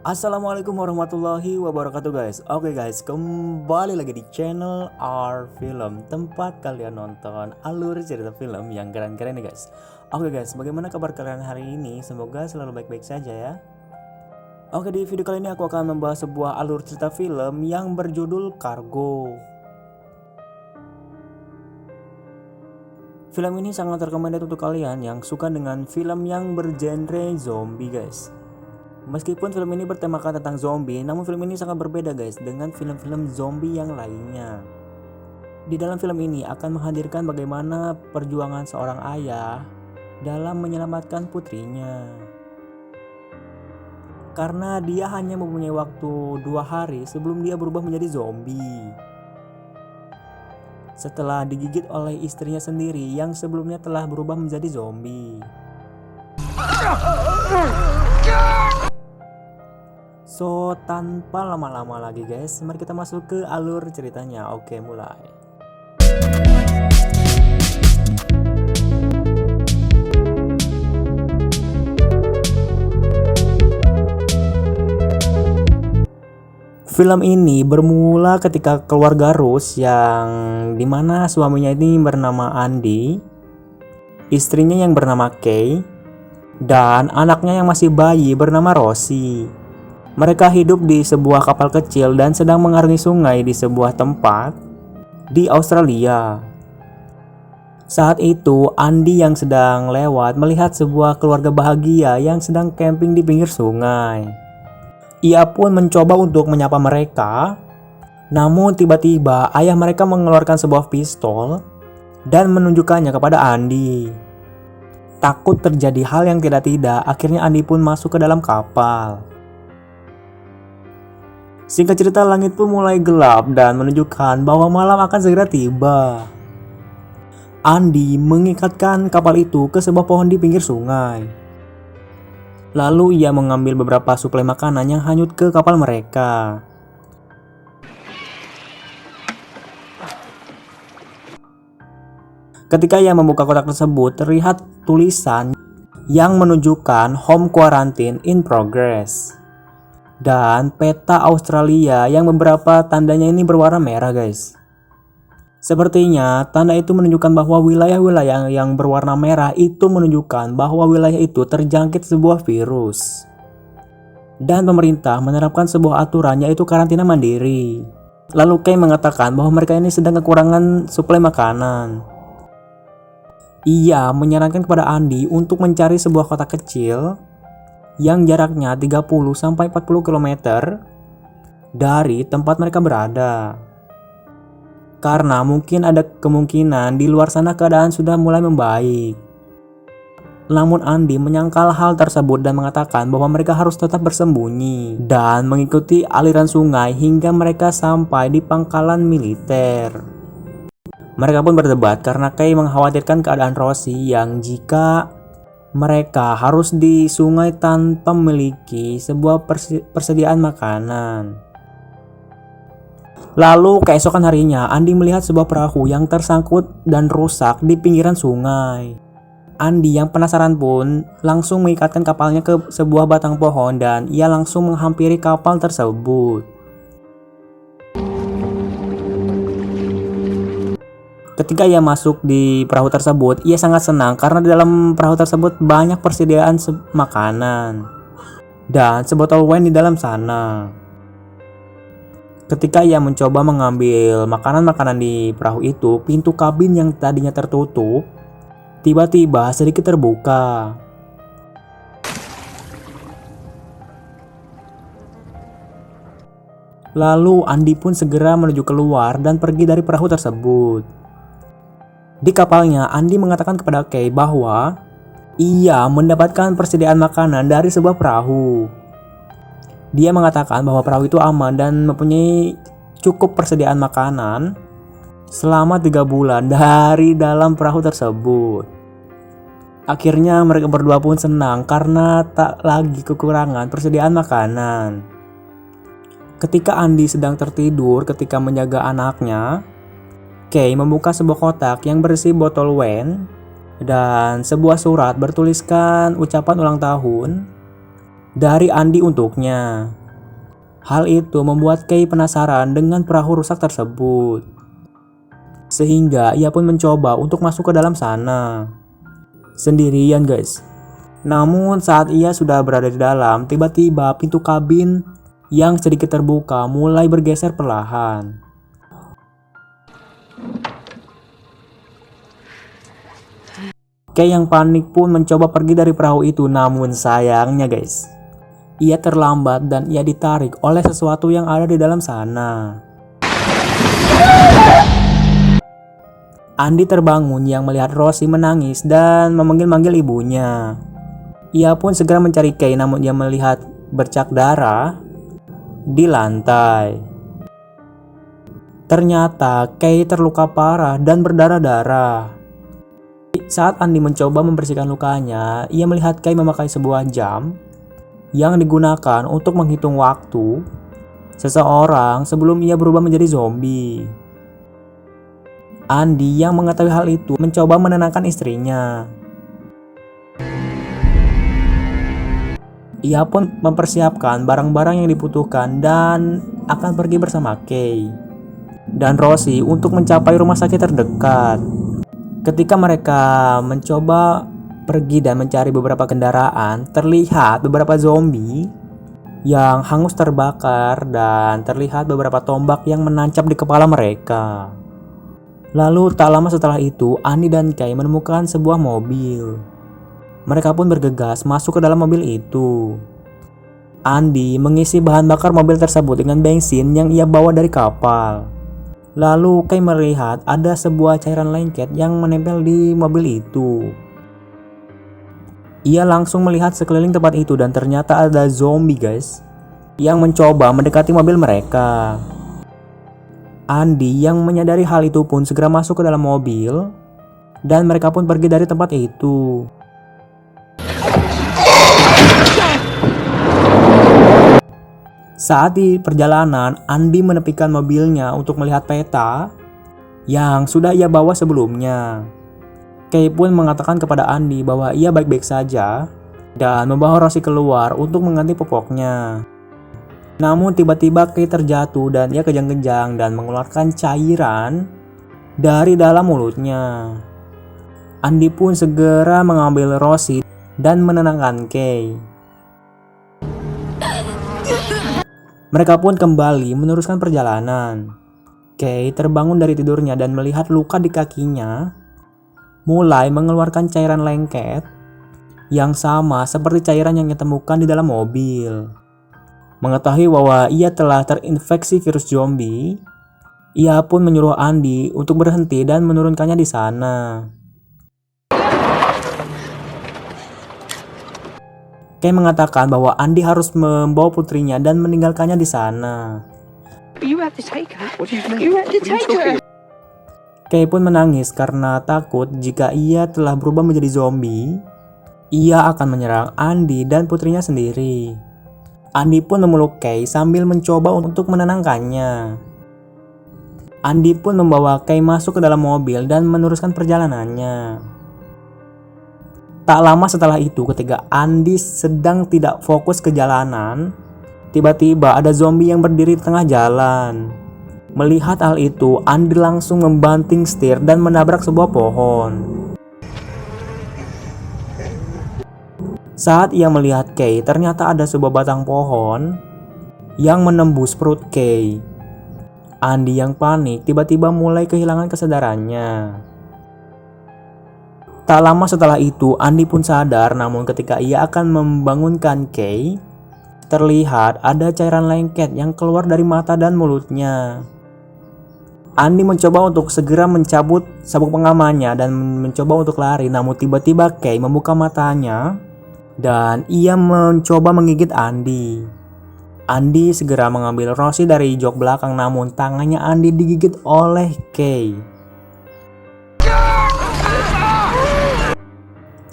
Assalamualaikum warahmatullahi wabarakatuh guys. Oke guys, kembali lagi di channel R Film, tempat kalian nonton alur cerita film yang keren-keren nih guys. Oke guys, bagaimana kabar kalian hari ini? Semoga selalu baik-baik saja ya. Oke, di video kali ini aku akan membahas sebuah alur cerita film yang berjudul Cargo. Film ini sangat recommended untuk kalian yang suka dengan film yang bergenre zombie guys. Meskipun film ini bertemakan tentang zombie, namun film ini sangat berbeda guys dengan film-film zombie yang lainnya. Di dalam film ini akan menghadirkan bagaimana perjuangan seorang ayah dalam menyelamatkan putrinya. Karena dia hanya mempunyai waktu 2 hari sebelum dia berubah menjadi zombie. Setelah digigit oleh istrinya sendiri yang sebelumnya telah berubah menjadi zombie. So, tanpa lama-lama lagi guys, mari kita masuk ke alur ceritanya. Oke, mulai. Film ini bermula ketika keluarga Rose yang dimana suaminya ini bernama Andy, istrinya yang bernama Kay, dan anaknya yang masih bayi bernama Rosie. Mereka hidup di sebuah kapal kecil dan sedang mengarungi sungai di sebuah tempat di Australia. Saat itu, Andy yang sedang lewat melihat sebuah keluarga bahagia yang sedang camping di pinggir sungai. Ia pun mencoba untuk menyapa mereka, namun tiba-tiba ayah mereka mengeluarkan sebuah pistol dan menunjukkannya kepada Andy. Takut terjadi hal yang tidak-tidak, akhirnya Andy pun masuk ke dalam kapal. Singkat cerita, langit pun mulai gelap dan menunjukkan bahwa malam akan segera tiba. Andy mengikatkan kapal itu ke sebuah pohon di pinggir sungai. Lalu ia mengambil beberapa suplai makanan yang hanyut ke kapal mereka. Ketika ia membuka kotak tersebut, terlihat tulisan yang menunjukkan home quarantine in progress. Dan peta Australia yang beberapa tandanya ini berwarna merah guys. Sepertinya tanda itu menunjukkan bahwa wilayah-wilayah yang berwarna merah itu menunjukkan bahwa wilayah itu terjangkit sebuah virus. Dan pemerintah menerapkan sebuah aturan yaitu karantina mandiri. Lalu Kay mengatakan bahwa mereka ini sedang kekurangan suplai makanan. Ia menyarankan kepada Andy untuk mencari sebuah kota kecil yang jaraknya 30-40 km dari tempat mereka berada. Karena mungkin ada kemungkinan di luar sana keadaan sudah mulai membaik. Namun Andy menyangkal hal tersebut dan mengatakan bahwa mereka harus tetap bersembunyi dan mengikuti aliran sungai hingga mereka sampai di pangkalan militer. Mereka pun berdebat karena Kay mengkhawatirkan keadaan Rosie yang jika mereka harus di sungai tanpa memiliki sebuah persediaan makanan. Lalu keesokan harinya, Andy melihat sebuah perahu yang tersangkut dan rusak di pinggiran sungai. Andy yang penasaran pun langsung mengikatkan kapalnya ke sebuah batang pohon dan ia langsung menghampiri kapal tersebut. Ketika ia masuk di perahu tersebut, ia sangat senang karena di dalam perahu tersebut banyak persediaan makanan dan sebotol wine di dalam sana. Ketika ia mencoba mengambil makanan-makanan di perahu itu, pintu kabin yang tadinya tertutup tiba-tiba sedikit terbuka. Lalu Andy pun segera menuju keluar dan pergi dari perahu tersebut. Di kapalnya, Andy mengatakan kepada Kay bahwa ia mendapatkan persediaan makanan dari sebuah perahu. Dia mengatakan bahwa perahu itu aman dan mempunyai cukup persediaan makanan selama 3 bulan dari dalam perahu tersebut. Akhirnya mereka berdua pun senang karena tak lagi kekurangan persediaan makanan. Ketika Andy sedang tertidur ketika menjaga anaknya, Kay membuka sebuah kotak yang berisi botol wine dan sebuah surat bertuliskan ucapan ulang tahun dari Andy untuknya. Hal itu membuat Kay penasaran dengan perahu rusak tersebut. Sehingga ia pun mencoba untuk masuk ke dalam sana. Sendirian guys. Namun saat ia sudah berada di dalam, tiba-tiba pintu kabin yang sedikit terbuka mulai bergeser perlahan. Kay yang panik pun mencoba pergi dari perahu itu, namun sayangnya guys, ia terlambat dan ia ditarik oleh sesuatu yang ada di dalam sana. Andy terbangun yang melihat Rosie menangis dan memanggil-manggil ibunya. Ia pun segera mencari Kay, namun ia melihat bercak darah di lantai. Ternyata Kay terluka parah dan berdarah-darah. Saat Andy mencoba membersihkan lukanya, ia melihat Kay memakai sebuah jam yang digunakan untuk menghitung waktu seseorang sebelum ia berubah menjadi zombie. Andy yang mengetahui hal itu mencoba menenangkan istrinya. Ia pun mempersiapkan barang-barang yang dibutuhkan dan akan pergi bersama Kay dan Rosie untuk mencapai rumah sakit terdekat. Ketika mereka mencoba pergi dan mencari beberapa kendaraan, terlihat beberapa zombie yang hangus terbakar dan terlihat beberapa tombak yang menancap di kepala mereka. Lalu tak lama setelah itu, Andy dan Kay menemukan sebuah mobil. Mereka pun bergegas masuk ke dalam mobil itu. Andy mengisi bahan bakar mobil tersebut dengan bensin yang ia bawa dari kapal. Lalu Kay melihat ada sebuah cairan lengket yang menempel di mobil itu. Ia langsung melihat sekeliling tempat itu dan ternyata ada zombie guys yang mencoba mendekati mobil mereka. Andy yang menyadari hal itu pun segera masuk ke dalam mobil dan mereka pun pergi dari tempat itu. Saat di perjalanan, Andy menepikan mobilnya untuk melihat peta yang sudah ia bawa sebelumnya. Kay pun mengatakan kepada Andy bahwa ia baik-baik saja dan membawa Rosie keluar untuk mengganti popoknya. Namun tiba-tiba Kay terjatuh dan ia kejang-kejang dan mengeluarkan cairan dari dalam mulutnya. Andy pun segera mengambil Rosie dan menenangkan Kay. Mereka pun kembali meneruskan perjalanan. Kay terbangun dari tidurnya dan melihat luka di kakinya mulai mengeluarkan cairan lengket yang sama seperti cairan yang ditemukan di dalam mobil. Mengetahui bahwa ia telah terinfeksi virus zombie, ia pun menyuruh Andy untuk berhenti dan menurunkannya di sana. Kay mengatakan bahwa Andy harus membawa putrinya dan meninggalkannya di sana. Kay pun menangis karena takut jika ia telah berubah menjadi zombie, ia akan menyerang Andy dan putrinya sendiri. Andy pun memeluk Kay sambil mencoba untuk menenangkannya. Andy pun membawa Kay masuk ke dalam mobil dan meneruskan perjalanannya. Tak lama setelah itu, ketika Andy sedang tidak fokus ke jalanan, tiba-tiba ada zombie yang berdiri di tengah jalan. Melihat hal itu, Andy langsung membanting setir dan menabrak sebuah pohon. Saat ia melihat Kay, ternyata ada sebuah batang pohon yang menembus perut Kay. Andy yang panik tiba-tiba mulai kehilangan kesadarannya. Tak lama setelah itu, Andy pun sadar, namun ketika ia akan membangunkan Kay, terlihat ada cairan lengket yang keluar dari mata dan mulutnya. Andy mencoba untuk segera mencabut sabuk pengamannya dan mencoba untuk lari, namun tiba-tiba Kay membuka matanya dan ia mencoba menggigit Andy. Andy segera mengambil Rosie dari jok belakang, namun tangannya Andy digigit oleh Kay.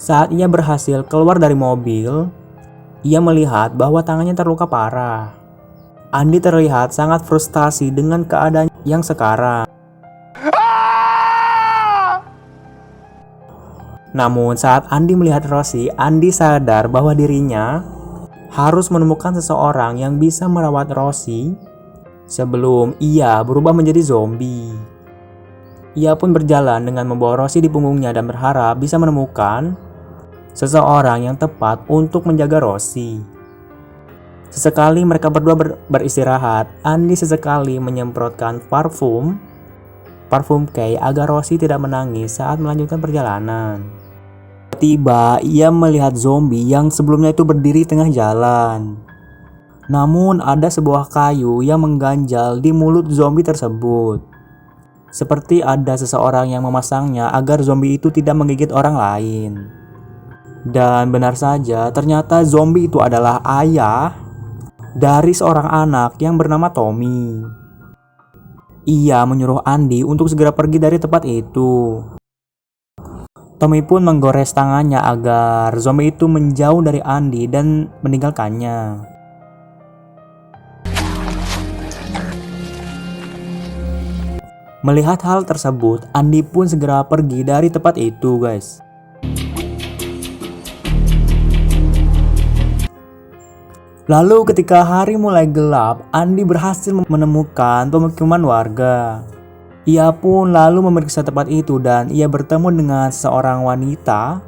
Saat ia berhasil keluar dari mobil, ia melihat bahwa tangannya terluka parah. Andy terlihat sangat frustasi dengan keadaan yang sekarang. Namun saat Andy melihat Rosie, Andy sadar bahwa dirinya harus menemukan seseorang yang bisa merawat Rosie sebelum ia berubah menjadi zombie. Ia pun berjalan dengan membawa Rosie di punggungnya dan berharap bisa menemukan seseorang yang tepat untuk menjaga Rosie. Sesekali mereka berdua beristirahat, Andy sesekali menyemprotkan parfum Kay agar Rosie tidak menangis saat melanjutkan perjalanan. Tiba ia melihat zombie yang sebelumnya itu berdiri tengah jalan. Namun ada sebuah kayu yang mengganjal di mulut zombie tersebut. Seperti ada seseorang yang memasangnya agar zombie itu tidak menggigit orang lain. Dan benar saja, ternyata zombie itu adalah ayah dari seorang anak yang bernama Tommy. Ia menyuruh Andy untuk segera pergi dari tempat itu. Tommy pun menggores tangannya agar zombie itu menjauh dari Andy dan meninggalkannya. Melihat hal tersebut, Andy pun segera pergi dari tempat itu, guys. Lalu ketika hari mulai gelap, Andy berhasil menemukan pemukiman warga. Ia pun lalu memeriksa tempat itu dan ia bertemu dengan seorang wanita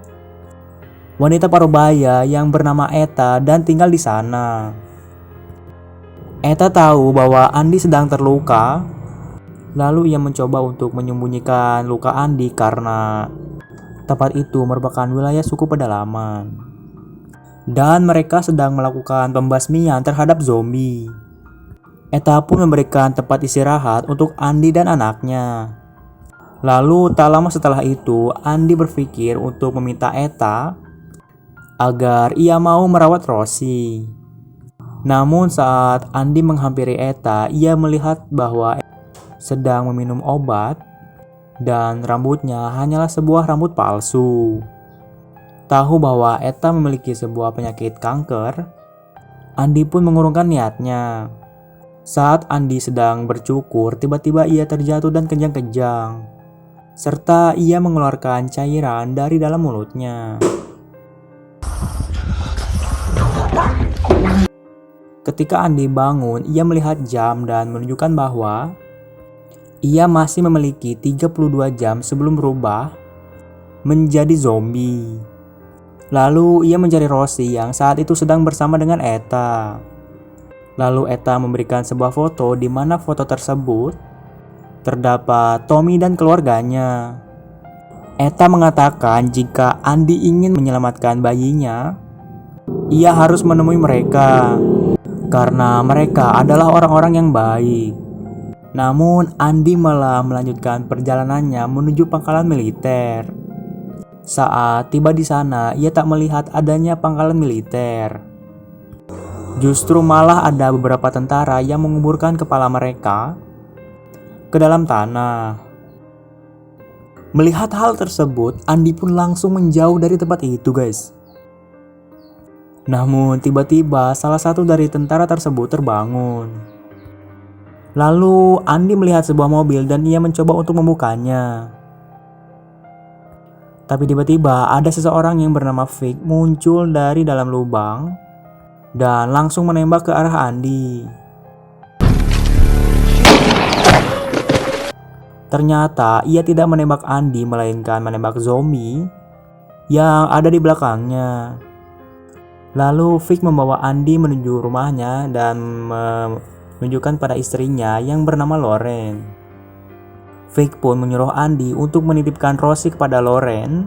parubaya yang bernama Eta dan tinggal di sana. Eta tahu bahwa Andy sedang terluka, lalu ia mencoba untuk menyembunyikan luka Andy karena tempat itu merupakan wilayah suku pedalaman. Dan mereka sedang melakukan pembasmian terhadap zombie. Eta pun memberikan tempat istirahat untuk Andy dan anaknya. Lalu tak lama setelah itu, Andy berpikir untuk meminta Eta agar ia mau merawat Rosie. Namun saat Andy menghampiri Eta, ia melihat bahwa sedang meminum obat dan rambutnya hanyalah sebuah rambut palsu. Tahu bahwa Eta memiliki sebuah penyakit kanker, Andy pun mengurungkan niatnya. Saat Andy sedang bercukur, tiba-tiba ia terjatuh dan kejang-kejang, serta ia mengeluarkan cairan dari dalam mulutnya. Ketika Andy bangun, ia melihat jam dan menunjukkan bahwa ia masih memiliki 32 jam sebelum berubah menjadi zombie. Lalu ia mencari Rosie yang saat itu sedang bersama dengan Eta. Lalu Eta memberikan sebuah foto di mana foto tersebut terdapat Tommy dan keluarganya. Eta mengatakan jika Andy ingin menyelamatkan bayinya, ia harus menemui mereka karena mereka adalah orang-orang yang baik. Namun Andy malah melanjutkan perjalanannya menuju pangkalan militer. Saat tiba di sana, ia tak melihat adanya pangkalan militer. Justru malah ada beberapa tentara yang menguburkan kepala mereka ke dalam tanah. Melihat hal tersebut, Andy pun langsung menjauh dari tempat itu, guys. Namun tiba-tiba salah satu dari tentara tersebut terbangun. Lalu Andy melihat sebuah mobil dan ia mencoba untuk membukanya. Tapi tiba-tiba ada seseorang yang bernama Vic muncul dari dalam lubang dan langsung menembak ke arah Andy. Ternyata ia tidak menembak Andy melainkan menembak zombie yang ada di belakangnya. Lalu Vic membawa Andy menuju rumahnya dan menunjukkan pada istrinya yang bernama Lauren. Vic pun menyuruh Andy untuk menitipkan Rosie kepada Lauren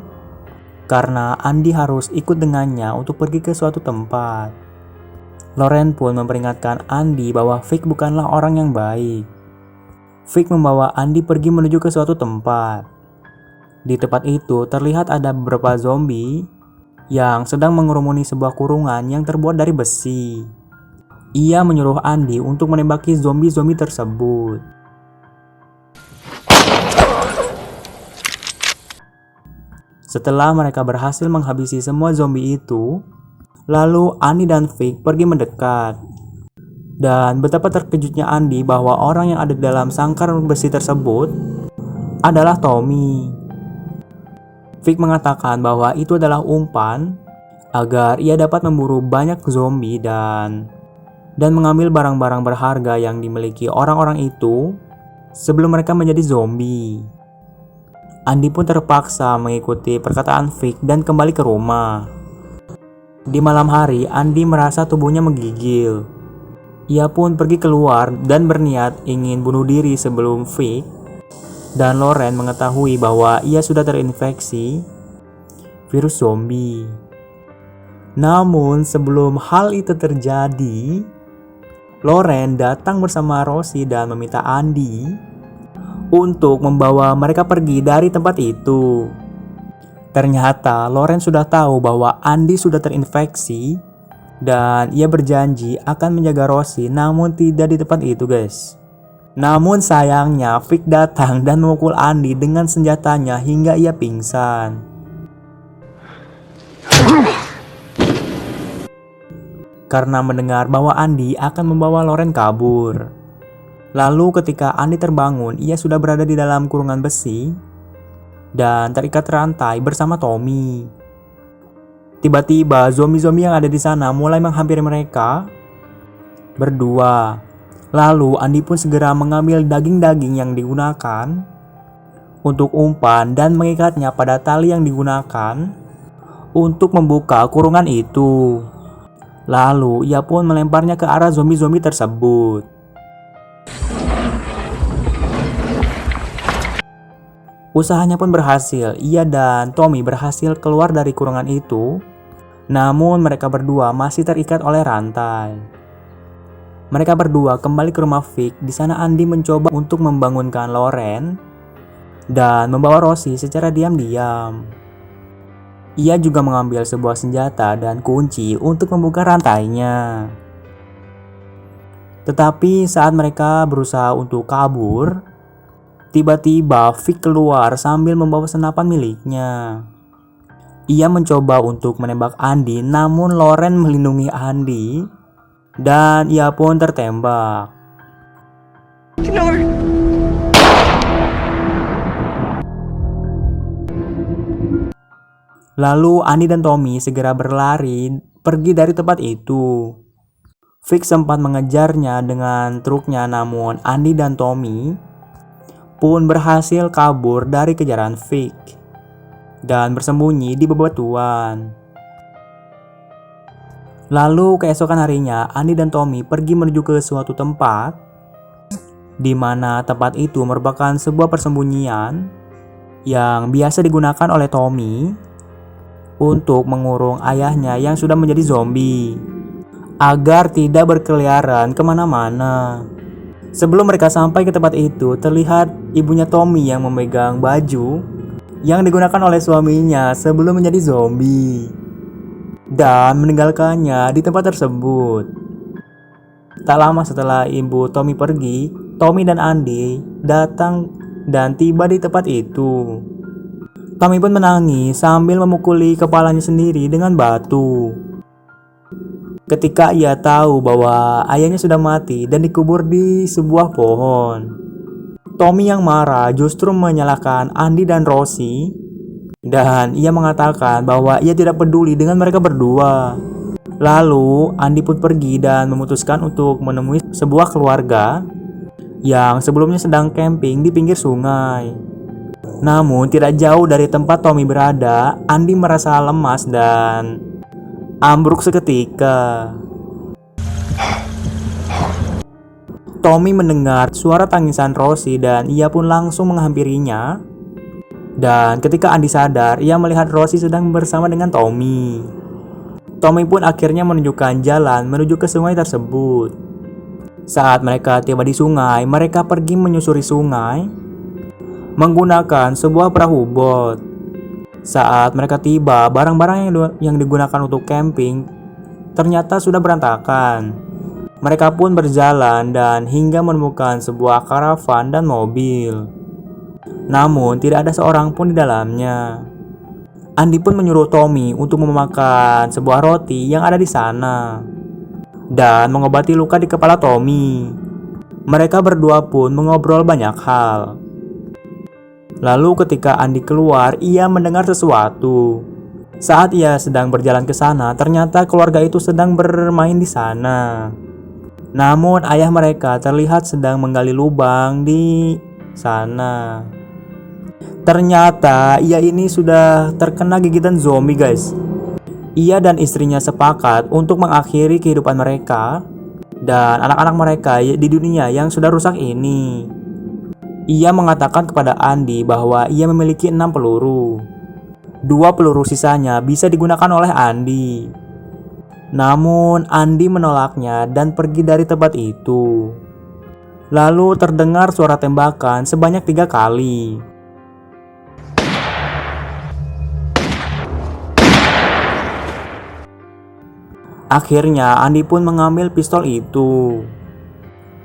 karena Andy harus ikut dengannya untuk pergi ke suatu tempat. Lauren pun memperingatkan Andy bahwa Vic bukanlah orang yang baik. Vic membawa Andy pergi menuju ke suatu tempat. Di tempat itu terlihat ada beberapa zombie yang sedang mengerumuni sebuah kurungan yang terbuat dari besi. Ia menyuruh Andy untuk menembaki zombie-zombie tersebut. Setelah mereka berhasil menghabisi semua zombie itu, lalu Andy dan Vic pergi mendekat. Dan betapa terkejutnya Andy bahwa orang yang ada di dalam sangkar besi tersebut adalah Tommy. Vic mengatakan bahwa itu adalah umpan agar ia dapat memburu banyak zombie dan mengambil barang-barang berharga yang dimiliki orang-orang itu sebelum mereka menjadi zombie. Andy pun terpaksa mengikuti perkataan Vic dan kembali ke rumah. Di malam hari, Andy merasa tubuhnya menggigil. Ia pun pergi keluar dan berniat ingin bunuh diri sebelum Vic dan Lauren mengetahui bahwa ia sudah terinfeksi virus zombie. Namun sebelum hal itu terjadi, Lauren datang bersama Rosie dan meminta Andy untuk membawa mereka pergi dari tempat itu. Ternyata Lauren sudah tahu bahwa Andy sudah terinfeksi dan ia berjanji akan menjaga Rosie, namun tidak di tempat itu, guys. Namun sayangnya Vic datang dan memukul Andy dengan senjatanya hingga ia pingsan. Karena mendengar bahwa Andy akan membawa Lauren kabur. Lalu ketika Andy terbangun, ia sudah berada di dalam kurungan besi dan terikat rantai bersama Tommy. Tiba-tiba zombie-zombie yang ada di sana mulai menghampiri mereka berdua. Lalu Andy pun segera mengambil daging-daging yang digunakan untuk umpan dan mengikatnya pada tali yang digunakan untuk membuka kurungan itu. Lalu ia pun melemparnya ke arah zombie-zombie tersebut. Usahanya pun berhasil. Ia dan Tommy berhasil keluar dari kurungan itu. Namun mereka berdua masih terikat oleh rantai. Mereka berdua kembali ke rumah Vic. Di sana Andy mencoba untuk membangunkan Lauren dan membawa Rosie secara diam-diam. Ia juga mengambil sebuah senjata dan kunci untuk membuka rantainya. Tetapi saat mereka berusaha untuk kabur, tiba-tiba Vic keluar sambil membawa senapan miliknya. Ia mencoba untuk menembak Andy, namun Lauren melindungi Andy dan ia pun tertembak. Lalu Andy dan Tommy segera berlari pergi dari tempat itu. Vic sempat mengejarnya dengan truknya, namun Andy dan Tommy pun berhasil kabur dari kejaran Vic dan bersembunyi di bebatuan. Lalu keesokan harinya, Andy dan Tommy pergi menuju ke suatu tempat di mana tempat itu merupakan sebuah persembunyian yang biasa digunakan oleh Tommy untuk mengurung ayahnya yang sudah menjadi zombie agar tidak berkeliaran kemana-mana. Sebelum mereka sampai ke tempat itu, terlihat ibunya Tommy yang memegang baju yang digunakan oleh suaminya sebelum menjadi zombie dan meninggalkannya di tempat tersebut. Tak lama setelah ibu Tommy pergi, Tommy dan Andy datang dan tiba di tempat itu. Tommy pun menangis sambil memukuli kepalanya sendiri dengan batu. Ketika ia tahu bahwa ayahnya sudah mati dan dikubur di sebuah pohon. Tommy yang marah justru menyalahkan Andy dan Rosie dan ia mengatakan bahwa ia tidak peduli dengan mereka berdua. Lalu Andy pun pergi dan memutuskan untuk menemui sebuah keluarga yang sebelumnya sedang camping di pinggir sungai. Namun tidak jauh dari tempat Tommy berada, Andy merasa lemas dan ambruk seketika. Tommy mendengar suara tangisan Rosie dan ia pun langsung menghampirinya. Dan ketika Andy sadar, ia melihat Rosie sedang bersama dengan Tommy. Tommy pun akhirnya menunjukkan jalan menuju ke sungai tersebut. Saat mereka tiba di sungai, mereka pergi menyusuri sungai menggunakan sebuah perahu bot. Saat mereka tiba, barang-barang yang digunakan untuk camping ternyata sudah berantakan. Mereka pun berjalan dan hingga menemukan sebuah karavan dan mobil. Namun tidak ada seorang pun di dalamnya. Andy pun menyuruh Tommy untuk memakan sebuah roti yang ada di sana dan mengobati luka di kepala Tommy. Mereka berdua pun mengobrol banyak hal. Lalu ketika Andy keluar, ia mendengar sesuatu. Saat ia sedang berjalan ke sana, ternyata keluarga itu sedang bermain di sana. Namun ayah mereka terlihat sedang menggali lubang di sana. Ternyata ia ini sudah terkena gigitan zombie, guys. Ia dan istrinya sepakat untuk mengakhiri kehidupan mereka dan anak-anak mereka di dunia yang sudah rusak ini. Ia mengatakan kepada Andy bahwa ia memiliki 6 peluru. 2 peluru sisanya bisa digunakan oleh Andy. Namun Andy menolaknya dan pergi dari tempat itu. Lalu terdengar suara tembakan sebanyak 3 kali. Akhirnya Andy pun mengambil pistol itu.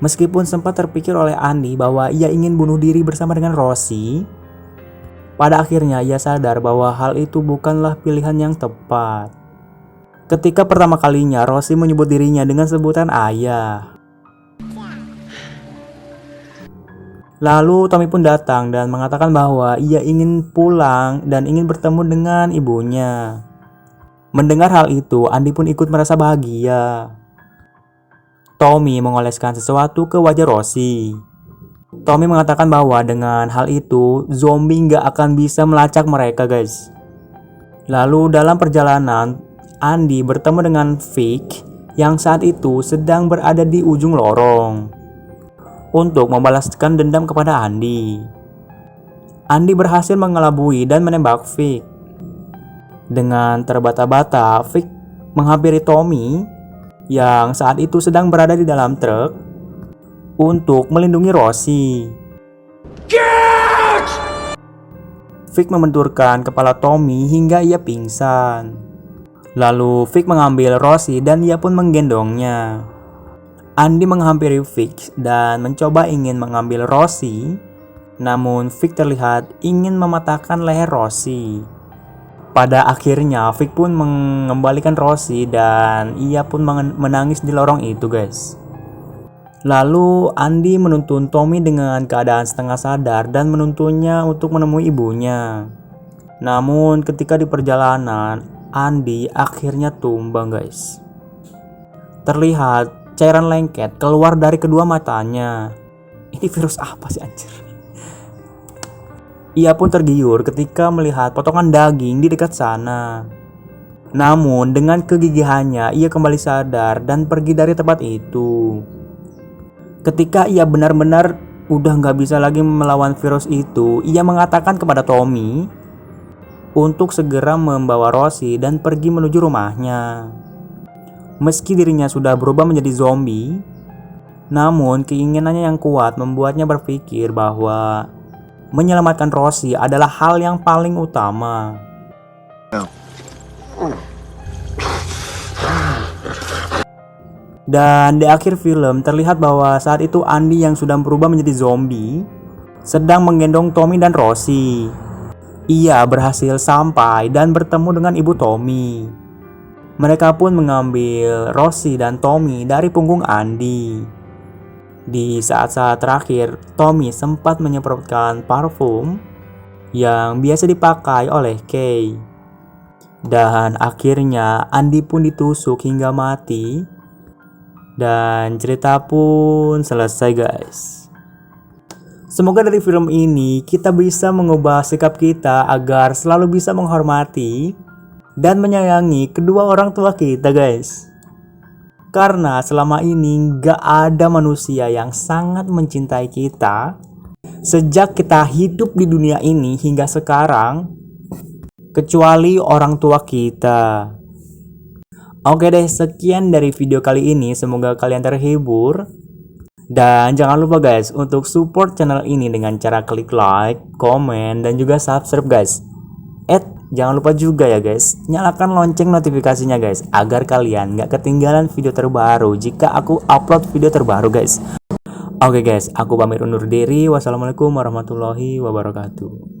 Meskipun sempat terpikir oleh Andy bahwa ia ingin bunuh diri bersama dengan Rosie, pada akhirnya ia sadar bahwa hal itu bukanlah pilihan yang tepat. Ketika pertama kalinya Rosie menyebut dirinya dengan sebutan ayah. Lalu Tommy pun datang dan mengatakan bahwa ia ingin pulang dan ingin bertemu dengan ibunya. Mendengar hal itu, Andy pun ikut merasa bahagia. Tommy mengoleskan sesuatu ke wajah Rosie. Tommy mengatakan bahwa dengan hal itu, zombie nggak akan bisa melacak mereka, guys. Lalu dalam perjalanan, Andy bertemu dengan Vic yang saat itu sedang berada di ujung lorong untuk membalaskan dendam kepada Andy. Andy berhasil mengelabui dan menembak Vic. Dengan terbata-bata, Vic menghampiri Tommy yang saat itu sedang berada di dalam truk untuk melindungi Rosie. Vic membenturkan kepala Tommy hingga ia pingsan. Lalu Vic mengambil Rosie dan ia pun menggendongnya. Andy menghampiri Vic dan mencoba ingin mengambil Rosie, namun Vic terlihat ingin mematahkan leher Rosie. Pada akhirnya Vic pun mengembalikan Rosie dan ia pun menangis di lorong itu, guys. Lalu Andy menuntun Tommy dengan keadaan setengah sadar dan menuntunnya untuk menemui ibunya. Namun ketika di perjalanan, Andy akhirnya tumbang, guys. Terlihat cairan lengket keluar dari kedua matanya. Ini virus apa sih, anjir? Ia pun tergiur ketika melihat potongan daging di dekat sana. Namun dengan kegigihannya ia kembali sadar dan pergi dari tempat itu. Ketika ia benar-benar udah gak bisa lagi melawan virus itu, ia mengatakan kepada Tommy untuk segera membawa Rosie dan pergi menuju rumahnya. Meski dirinya sudah berubah menjadi zombie, namun keinginannya yang kuat membuatnya berpikir bahwa menyelamatkan Rosie adalah hal yang paling utama. Dan di akhir film terlihat bahwa saat itu Andy yang sudah berubah menjadi zombie sedang menggendong Tommy dan Rosie. Ia berhasil sampai dan bertemu dengan ibu Tommy. Mereka pun mengambil Rosie dan Tommy dari punggung Andy. Di saat-saat terakhir, Tommy sempat menyemprotkan parfum yang biasa dipakai oleh Kay. Dan akhirnya Andy pun ditusuk hingga mati. Dan cerita pun selesai, guys. Semoga dari film ini kita bisa mengubah sikap kita agar selalu bisa menghormati dan menyayangi kedua orang tua kita, guys. Karena selama ini gak ada manusia yang sangat mencintai kita sejak kita hidup di dunia ini hingga sekarang, kecuali orang tua kita. Oke deh, sekian dari video kali ini. Semoga kalian terhibur. Dan jangan lupa guys untuk support channel ini dengan cara klik like, komen, dan juga subscribe, guys. Jangan lupa juga ya guys, nyalakan lonceng notifikasinya guys, agar kalian gak ketinggalan video terbaru jika aku upload video terbaru, guys. Oke guys, aku pamit undur diri. Wassalamualaikum warahmatullahi wabarakatuh.